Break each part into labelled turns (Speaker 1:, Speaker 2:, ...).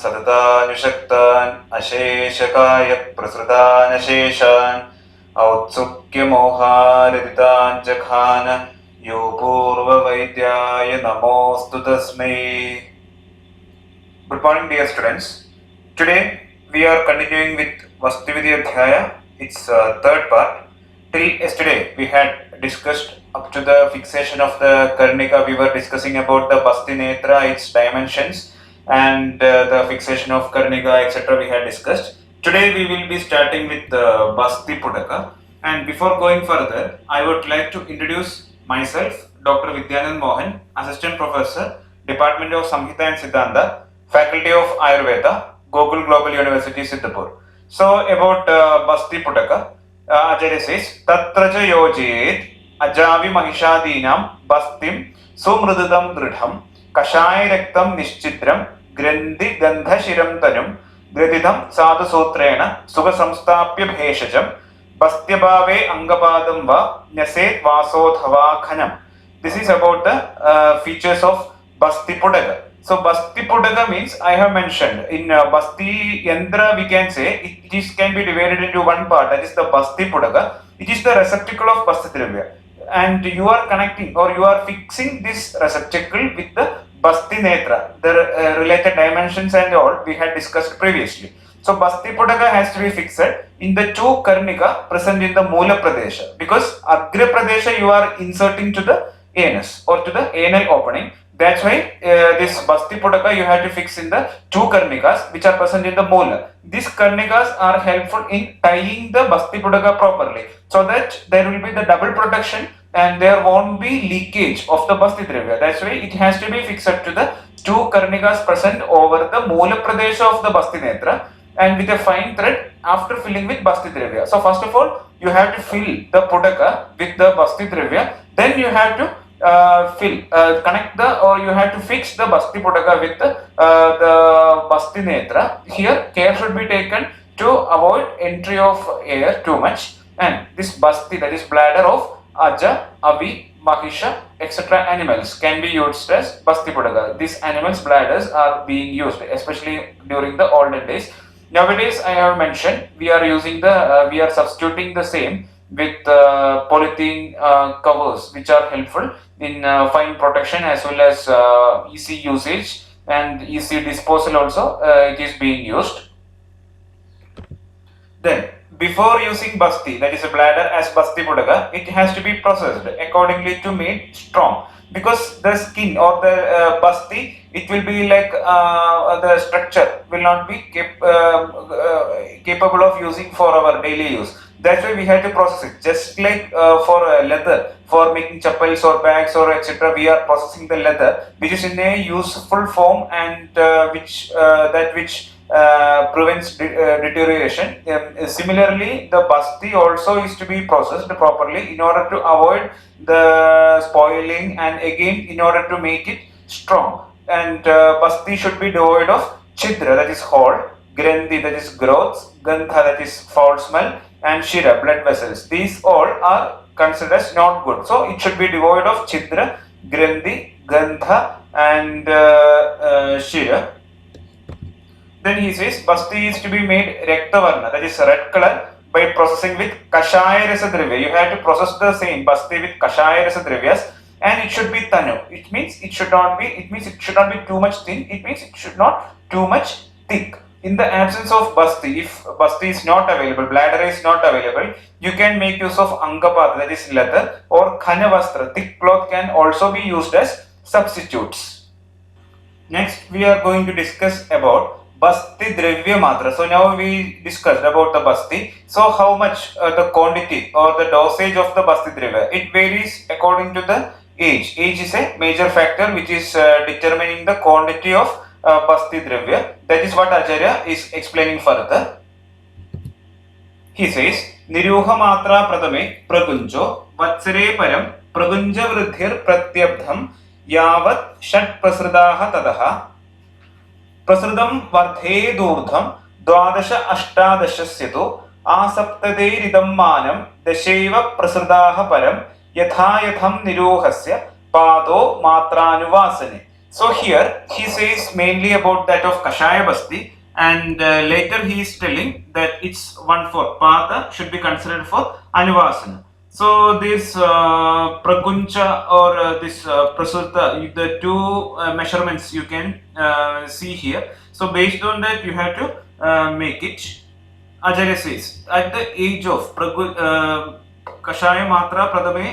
Speaker 1: सततानुषक्तान् अशेषकाय प्रसृतानशेषान् औत्सुक्यमोहारदितान् जघान यो पूर्ववैद्याय नमोऽस्तु तस्मै. Good morning, dear students. Today we are continuing with Vastuvidya Adhyaya, its third part. Till yesterday we had discussed up to the fixation of the Karnika. We were discussing about the Basti Netra, its dimensions, and the fixation of Karnika, etc. we had discussed. Today we will be starting with the Basti Pudaka. And before going further, I would like to introduce myself, Dr. Vidyanand Mohan, Assistant Professor, Department of Samhita and Siddhanta, Faculty of Ayurveda, Gokul Global University, Siddhapur. So about Basti Pudaka, Acharya says, Tatraja yojit ajavi mahishadinam bastim sumrududam dridham kashaya rektam nishchitram grandhi gandhashiram tanum gradidham sadhu sutrena sugha samstapya bheshajam bastyabhave angapadam va nyaset vasodhava khanam. This is about the features of Basti Pudaka. So Basti Pudaka means, I have mentioned in Basti Yandra, we can say it can be divided into one part, that is the Basti Pudaka. It is the receptacle of Basti Dravya, and you are connecting or you are fixing this receptacle with the Basti Netra, the related dimensions and all we had discussed previously. So Basti Pudaka has to be fixed in the two Karnika present in the Moola Pradesha, because Agra Pradesha you are inserting to the anus or to the anal opening. That's why this Basti Pudaka you have to fix in the two Karnikas which are present in the Moola. These Karnikas are helpful in tying the Basti Pudaka properly, so that there will be the double protection and there won't be leakage of the Basti Dravya. That's why it has to be fixed to the two Karnikas present over the Moola Pradesha of the Basti Netra, and with a fine thread after filling with Basti Dravya. So first of all, you have to fill the Pudaka with the Basti Dravya, then you have to connect the, or you have to fix the Basti Pudaka with the Basti Netra. Here care should be taken to avoid entry of air too much, and this Basti, that is bladder of Aja, Avi, Mahisha, etc. animals can be used as Basti Pudaka. These animals' bladders are being used especially during the olden days. Nowadays, I have mentioned we are using the we are substituting the same with polythene covers, which are helpful in fine protection as well as easy usage and easy disposal also. It is being used. Then before using Basti, that is a bladder, as Basti Pudaka, it has to be processed accordingly to make strong, because the skin or the Basti, it will be like the structure will not be capable of using for our daily use. That's why we have to process it. Just like for leather, for making chappals or bags or etc., we are processing the leather which is in a useful form and which prevents deterioration. Similarly, the Basti also is to be processed properly in order to avoid the spoiling and again in order to make it strong. And Basti should be devoid of Chidra, that is hole, Grandhi, that is growth, Gandha, that is foul smell, and Shira, blood vessels. These all are considered as not good. So it should be devoid of Chidra, Grandhi, Gandha, and Shira. Then he says Basti is to be made Rektavarna, that is red color, by processing with Kashaya Rasa Dravya. You have to process the same Basti with Kashaya Rasa Dravyas, and it should be Tanu. It means it should not be too much thin. It means it should not too much thick. In the absence of Basti, if Basti is not available, bladder is not available, you can make use of Angapad, that is leather, or Khanavastra, thick cloth can also be used as substitutes. Next, we are going to discuss about Basti Dravya Matra. So now we discussed about the Basti. So how much the quantity or the dosage of the Basti Dravya? It varies according to the age. Age is a major factor which is determining the quantity of Basti Dravya. That is what Acharya is explaining further. He says, Niruha Matra Pradame Pragunjo Vatsare Param Pragunja Vridhir Pratyabdham Yavat Shat Prasradaha Tadaha Prasradam Vardhedurdham Dwadasha Ashtadashasyato Asaptaderidam Manam Dasheva Prasradaha Param Yathayatham Nirohasya Pado Matranuvasane. So here he says mainly about that of Kashaya Basti, and later he is telling that it's 1/4. Pada should be considered for Anuvasana. So this Praguncha or this Prasuta, the two measurements you can see here. So based on that you have to make it. Acharya says at the age of Kashaya Matra Pradame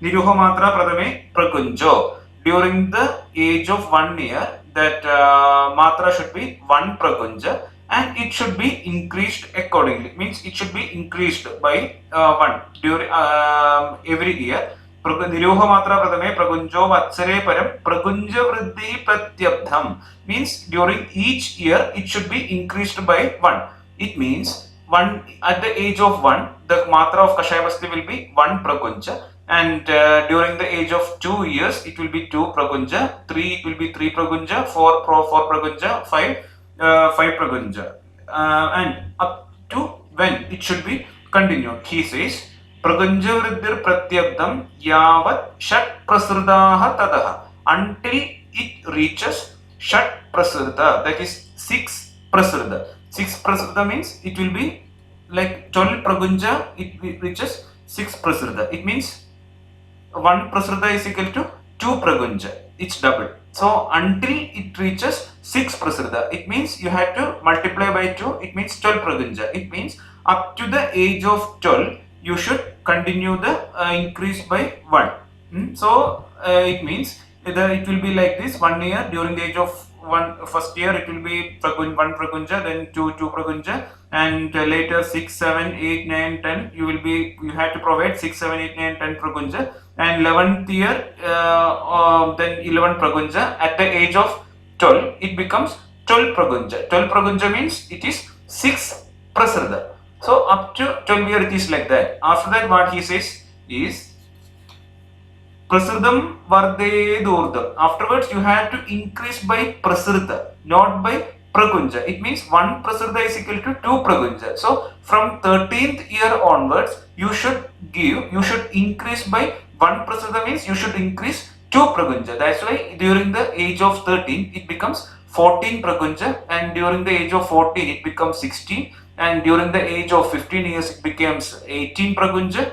Speaker 1: Niruha Matra Pradame Pragunjo. During the age of 1 year, that Matra should be 1 Pragunja and it should be increased accordingly. Means it should be increased by 1 during every year. Niruha Matra Pradame Pragunjo Vatsare Param Pragunja Vriddhi Pratyabdham. Means during each year it should be increased by 1. It means one at the age of 1, the matra of Kashaya Basti will be 1 pragunja, and during the age of 2 years it will be 2 pragunja, 3 it will be 3 pragunja, 4 pragunja, 5 pragunja, and up to when it should be continued. He says pragunja vriddhir pratyabdam yavat shat prasrdaha tadaha, until it reaches shat prasrda, that is 6 prasrda. 6 prasrda means it will be like 12 pragunja, it reaches 6 prasrda. It means 1 prasrda is equal to 2 pragunja. It's double. So until it reaches 6 prasrda, it means you have to multiply by 2. It means 12 pragunja. It means up to the age of 12, you should continue the increase by 1. So it means it will be like this: 1 year, during the age of first year it will be 1 pragunja, then 2 pragunja, and later 6, 7, 8, 9, 10 you have to provide 6, 7, 8, 9, 10 pragunja, and 11th year then 11 pragunja. At the age of 12 it becomes 12 pragunja. 12 pragunja means it is 6 prasarda. So up to 12 year it is like that. After that what he says is Prasridam Vardedurdam. Afterwards, you have to increase by Prasrita, not by Pragunja. It means 1 Prasrita is equal to 2 Pragunja. So, from 13th year onwards, you should increase by 1 Prasrita means you should increase 2 Pragunja. That's why during the age of 13, it becomes 14 Pragunja, and during the age of 14, it becomes 16, and during the age of 15 years, it becomes 18 Pragunja.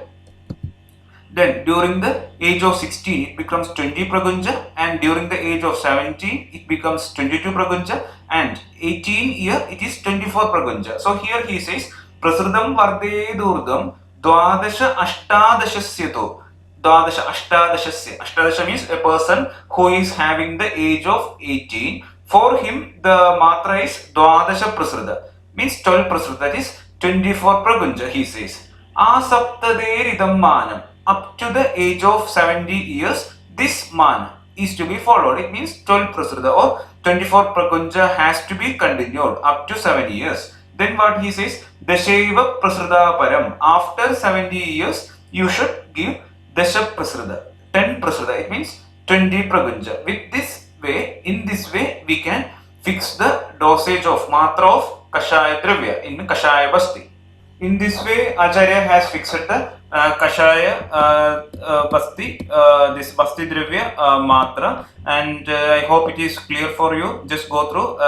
Speaker 1: Then during the age of 16 it becomes 20 pragunja, and during the age of 17 it becomes 22 pragunja, and 18 year it is 24 pragunja. So here he says prasridam vardedurdam dwadasha ashtadashasyato. Dwadasha ashtadashasya. Ashtadasha means a person who is having the age of 18. For him the matra is dwadasha prasrida, means 12 prasrida, that is 24 pragunja. He says asaptaderidam manam. Up to the age of 70 years, this mana is to be followed. It means 12 prasrida or 24 pragunja has to be continued up to 7 years. Then what he says, Dashaiva prasrida param. After 70 years, you should give Dasha prasrida, 10 prasrida. It means 20 pragunja. With this way, in this way, we can fix the dosage of matra of Kashaya Dravya in Kashaya Basti. In this way, Acharya has fixed the Kashaya Basti, this Basti Dravya Matra, and I hope it is clear for you. Just go through.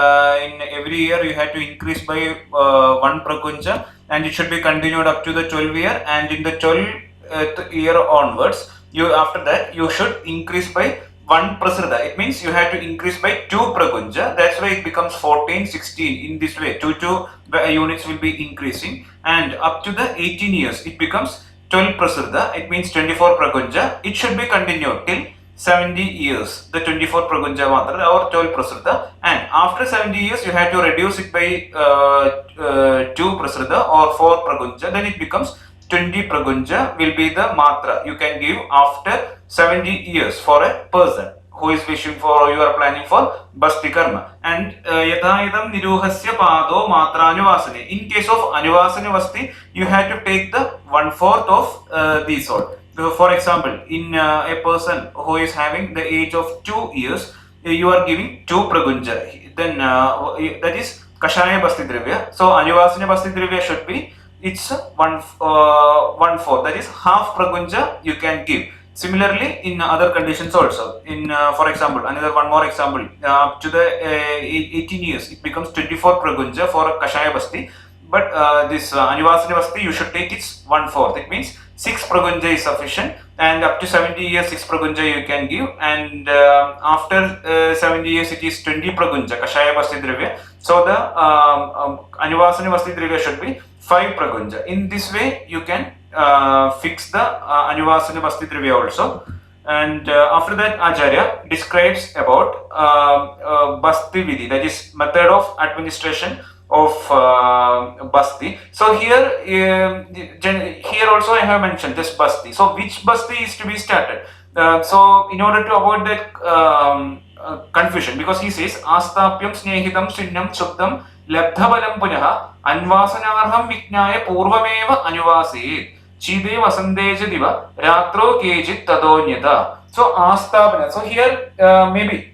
Speaker 1: In every year, you have to increase by 1 pragunja, and it should be continued up to the 12th year, and in the 12th year onwards, after that you should increase by 1 prasrida. It means you have to increase by 2 pragunja. That's why it becomes 14, 16. In this way, 2 units will be increasing, and up to the 18 years it becomes 12 prasrida. It means 24 pragunja. It should be continued till 70 years, the 24 pragunja matra or 12 prasrida, and after 70 years you have to reduce it by 2 prasrida or 4 pragunja. Then it becomes 20 pragunja will be the matra you can give after 70 years for a person who is wishing for, you are planning for basti karma. And yatayadam niruhasya pado matra anuvasane. In case of anuvasane basti, you have to take the 1/4 of these all. For example, in a person who is having the age of 2 years, you are giving 2 pragunja. Then that is kashaya basti dravya. So anuvasane basti dravya should be, it's 1/4, that is half pragunja you can give. Similarly, in other conditions also, in for example, another one more example, up to the 18 years, it becomes 24 pragunja for Kashaya Basti, but this Anivasana Basti, you should take its 1/4. It means 6 pragunja is sufficient, and up to 70 years, 6 pragunja you can give, and after 70 years, it is 20 pragunja, Kashaya Basti Dravya. So the Anivasana Basti Dravya should be 5 pragunja. In this way, you can fix the Anivasana Basti Trivia also. And after that, Acharya describes about Basti Vidhi, that is method of administration of Basti. So here also I have mentioned this Basti. So which Basti is to be started? So in order to avoid that confusion, because he says Astapyam Snehitam Sunyam Subdam Labdhabalam Punaha Anvasanarham Viknaya Purvameva Anuvase Chide Vasandeja Diva Ratro Kejit Tadonyata. So Astapana. So here maybe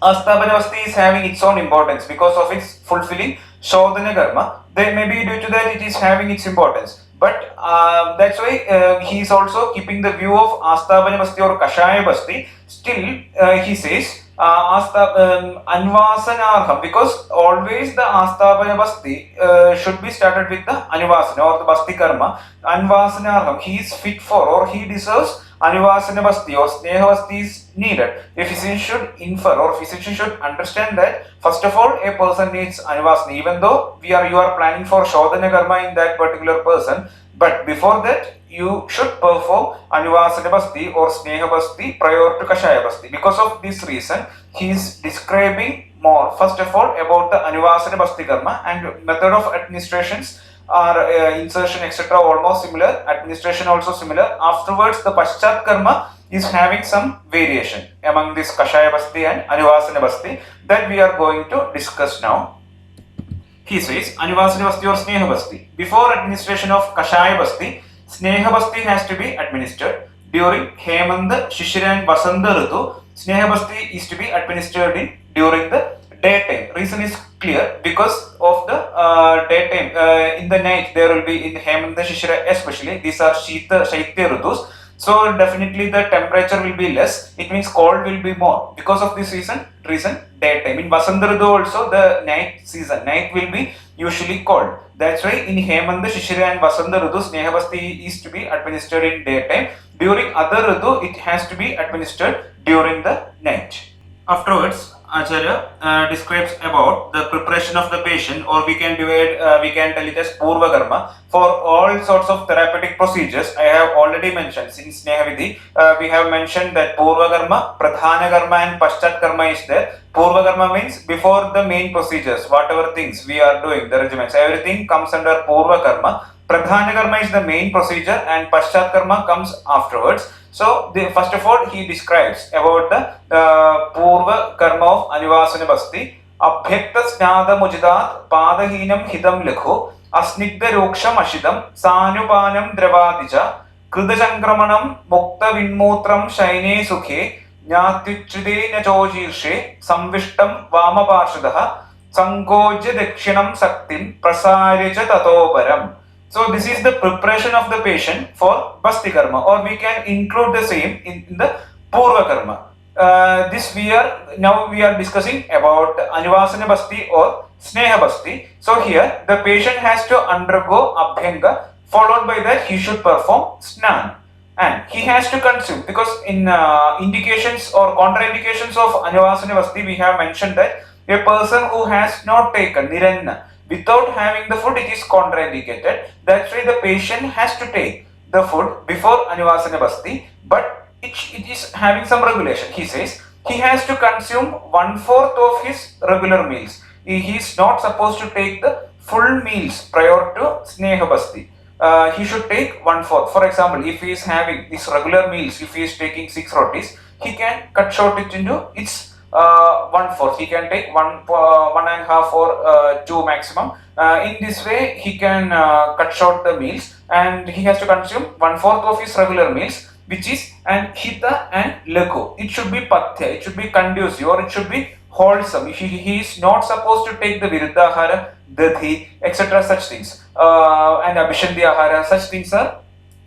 Speaker 1: Astapana Vasti is having its own importance because of its fulfilling Shodhana Karma. Then maybe due to that it is having its importance. But that's why he is also keeping the view of Astapana Basti or Kashaya Basti. Still, he says Anvasanarham, because always the Astapana Basti should be started with the Anivasana or the Basti Karma. Anvasanarham, he is fit for or he deserves Anivasana Basti or Sneha Basti is needed. A physician should infer or physician should understand that first of all a person needs Anivasana, even though you are planning for Shodhana Karma in that particular person, but before that you should perform Anivasana Basti or Sneha Basti prior to Kashaya Basti. Because of this reason, he is describing more first of all about the Anivasana Basti Karma, and method of administrations are insertion etc. almost similar, administration also similar. Afterwards, the Paschat Karma is having some variation among this Kashaya Basti and Anivasana Basti that we are going to discuss now. He says Anivasana Basti or Sneha Basti. Before administration of Kashaya Basti, Sneha Basti has to be administered. During Hemanta, Shishira and Vasanta Ritu, Sneha Basti is to be administered during the daytime. Reason is clear, because of the daytime. In the night there will be in Hemanta, Shishira especially, these are Shaitya Ritus. So definitely the temperature will be less. It means cold will be more. Because of this reason daytime. In Vasanta Ritu also the night season, night will be usually cold. That's why in Hemanta, Shishira and Vasanta Ritu, Sneha Basti is to be administered in daytime. During other Ritu, it has to be administered during the night. Afterwards, Acharya describes about the preparation of the patient, or we can tell it as Purva Karma, for all sorts of therapeutic procedures. I have already mentioned, since Sneha Vidhi, we have mentioned that Purva Karma, Pradhana Karma and Paschat Karma is there. Purva Karma means before the main procedures, whatever things we are doing, the regimens, everything comes under Purva Karma. Pradhana Karma is the main procedure and Paschat Karma comes afterwards. So, first of all, he describes about the Purva Karma of Anivasana Basti. Abhyakta Snada Mujidat Padahinam Hidam Likho Asnigda Roksham Ashidam Sanupanam Dravadija Krudasankramanam Mukta Vinmutram Shaine Sukhe Nyatichide Nachojirshe Samvishtam Vama Parshadaha Sankoja Dakshinam Saktim Prasaryacha Tatoparam. So this is the preparation of the patient for Basti Karma, or we can include the same in the Purva Karma. Now we are discussing about Anivasana Basti or Sneha Basti. So here the patient has to undergo Abhyanga, followed by that he should perform Snan. And he has to consume, because in indications or contraindications of Anivasana Basti, we have mentioned that a person who has not taken Niranna without having the food, it is contraindicated. That's why the patient has to take the food before Anivasana Basti, but it is having some regulation. He says he has to consume 1/4 of his regular meals. He is not supposed to take the full meals prior to Sneha Basti. He should take 1/4. For example, if he is having these regular meals, if he is taking 6 rotis, he can cut short it into its 1/4. He can take 1.5 or 2 maximum. In this way, he can cut short the meals, and he has to consume 1/4 of his regular meals, which is an hita and leko. It should be pathya, it should be conducive, or it should be wholesome. He is not supposed to take the viruddhahara, dadhi, etc. such things, and abhishandhi ahara. Such things are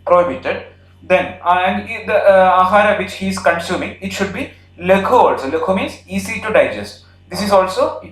Speaker 1: prohibited. Then and the ahara which he is consuming, it should be laghu also. Laghu means easy to digest. This is also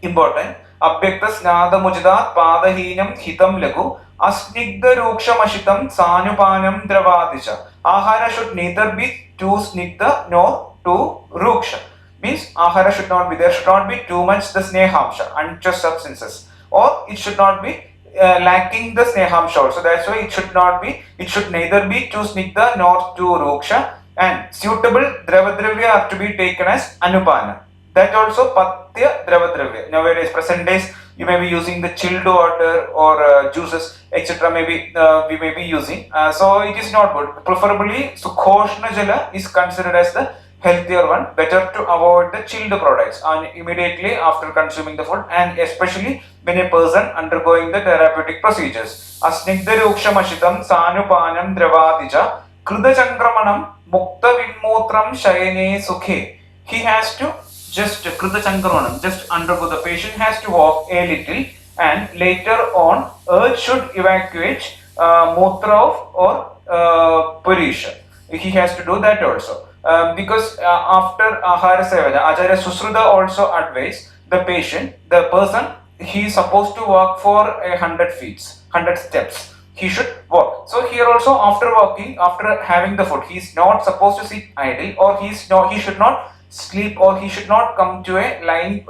Speaker 1: important. Abhyakta snada mujidat padahinam hitam laghu asnigdha rukshamashitam sanupanam dravadisha. Ahara should neither be too snigdha nor too ruksha. Means ahara should not be, there should not be too much the snehamsha, unjust substances, or it should not be lacking the snehamsha also. That's why it should neither be too snigdha nor too ruksha, and suitable dravadravya are to be taken as anupana. That also patya dravadravya. Nowadays, present days, you may be using the chilled water or juices, etc. Maybe we may be using. So it is not good. Preferably, Sukhoshna Jala is considered as the healthier one. Better to avoid the chilled products immediately after consuming the food, and especially when a person undergoing the therapeutic procedures. Asnigdha rukshamashitam sanupanam dravadija krida chankramanam mukta vinmotram shayane sukhe. He has to just krita chankramanam, just undergo, the patient has to walk a little, and later on urge should evacuate mutra or purisha. He has to do that also. Because after ahara sevana, Acharya Susruta also advised the patient, the person, he is supposed to walk for 100 feet, 100 steps. He should walk. So here also, after walking, after having the food, he is not supposed to sit idle, or he should not sleep, or he should not come to a lying.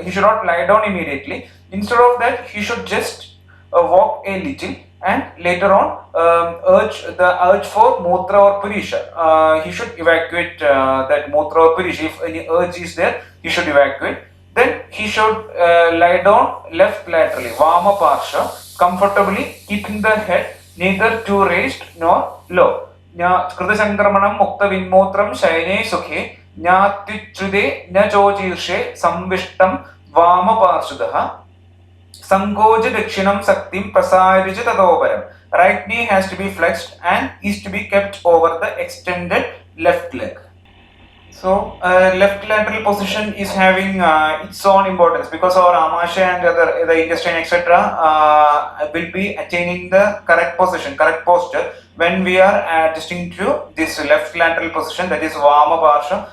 Speaker 1: He should not lie down immediately. Instead of that, he should just walk a little, and later on urge for mutra or purisha. He should evacuate that mutra or purisha. If any urge is there, he should evacuate. Then he should lie down left laterally, vama parsha, comfortably, keeping the head neither too raised nor low. Krita sankramanam mukta vinmotram shayane sukhe ज्ञात्युच्युते न चोचीर्षे संविष्टं वामपार्श्वतः संकोच दक्षिणं शक्तिं प्रसार्य च ततोपरम्. Right knee has to be flexed and is to be kept over the extended left leg. So left lateral position is having its own importance, because our amasya and the intestine, etc. Will be attaining the correct position, correct posture when we are adjusting to this left lateral position, that is vama parsha.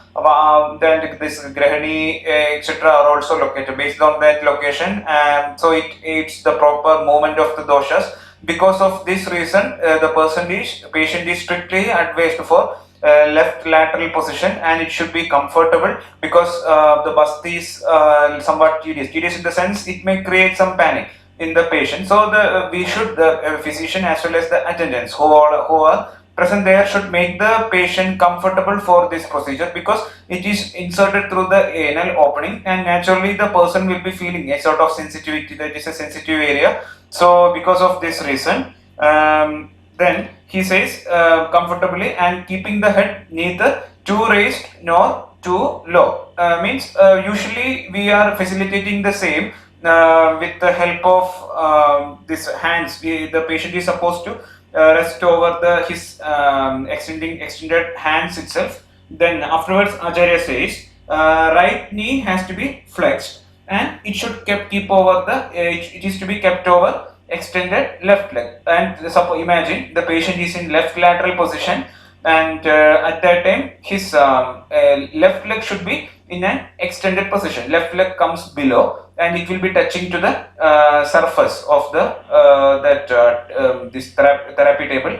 Speaker 1: Then this grahani, etc. are also located based on that location, and so it aids the proper movement of the doshas. Because of this reason, the patient is strictly advised for left lateral position, and it should be comfortable, because the basti is somewhat tedious in the sense it may create some panic in the patient. So the physician as well as the attendants who are present there should make the patient comfortable for this procedure, because it is inserted through the anal opening, and naturally the person will be feeling a sort of sensitivity, that is a sensitive area. So because of this reason, then he says comfortably and keeping the head neither too raised nor too low. Means usually we are facilitating the same with the help of this hands. The patient is supposed to rest over his extended hands itself. Then afterwards, Acharya says right knee has to be flexed, and it should keep over it is to be kept over extended left leg. And imagine the patient is in left lateral position, and at that time his left leg should be in an extended position. Left leg comes below, and it will be touching to the surface of this therapy table.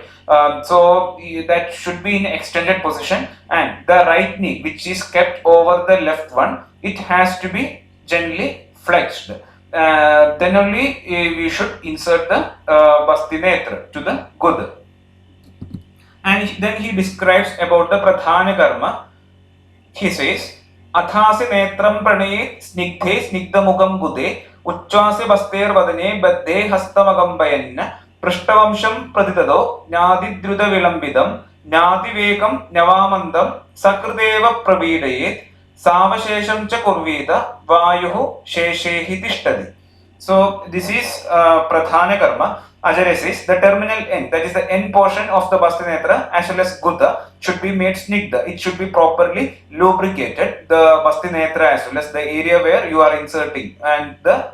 Speaker 1: So that should be in extended position, and the right knee, which is kept over the left one, it has to be gently flexed. Then only we should insert the bastinetra to the gud. And then he describes about the pradhana karma. He says, अथासे नेत्रं प्रणये स्निग्धे स्निग्धमुखं गुदे उच्चासे बस्तेर वदने बद्धे हस्तमकम्पयन् पृष्ठवंशं प्रतितदो न्यादिद्रुतविलम्बितं न्यादिवेकं न्यवामन्दं सकृदेव प्रवीडयेत् सावशेषं च कुर्वीत वायुः शेषे हि तिष्ठति. So this is pradhana karma. Acharya says the terminal end, that is the end portion of the bastinetra as well as gudha, should be made snigdha. It should be properly lubricated, the bastinetra as well as the area where you are inserting, and the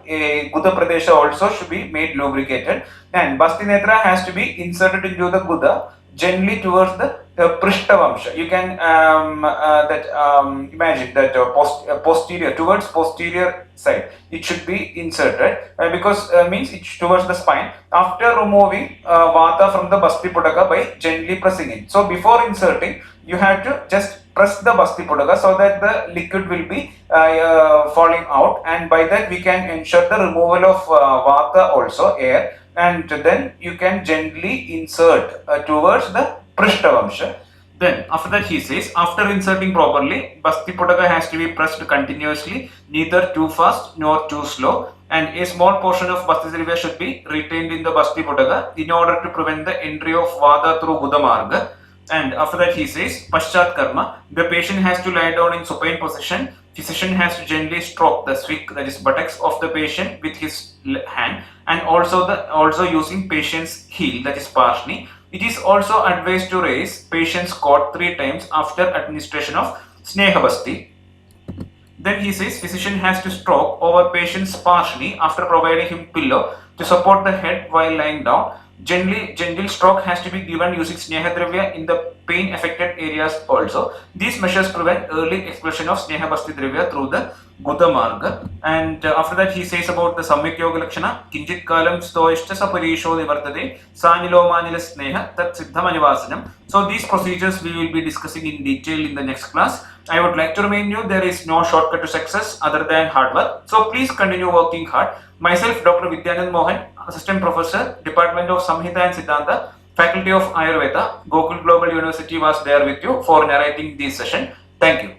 Speaker 1: gudha pradesha also should be made lubricated. And bastinetra has to be inserted into the gudha gently towards the Prishtavamsha. You can imagine that posterior, towards posterior side. It should be inserted because means it's towards the spine. After removing Vata from the Bastipudaka by gently pressing it. So before inserting, you have to just press the Bastipudaka so that the liquid will be falling out, and by that we can ensure the removal of Vata also, air, and then you can gently insert towards the Prishtavamsha. Then after that he says, after inserting properly, Bastipudaka has to be pressed continuously, neither too fast nor too slow, and a small portion of Bastidravya should be retained in the Bastipudaka in order to prevent the entry of Vata through Gudamarga. And after that he says, Paschat Karma, the patient has to lie down in supine position. Physician has to gently stroke the swik, that is buttocks of the patient with his hand, and also using patient's heel, that is Parshni. It is also advised to raise patient's cot 3 times after administration of Snehabasti. Then he says physician has to stroke over patient's Parshni after providing him pillow to support the head while lying down. Gentle stroke has to be given using Snehadravya in the pain affected areas also. These measures prevent early expulsion of Snehabasti Dravya through the Guda Marga. And after that he says about the Samyak Yoga Lakshana, Kinjit Kalam Stoishta Saparisho Nivartade, Sanilo Manila Sneha, Tat Siddhamanivasanam. So these procedures we will be discussing in detail in the next class. I would like to remind you there is no shortcut to success other than hard work. So please continue working hard. Myself, Dr. Vidyanand Mohan, Assistant Professor, Department of Samhita and Siddhanta, Faculty of Ayurveda, Gokul Global University was there with you for narrating this session. Thank you.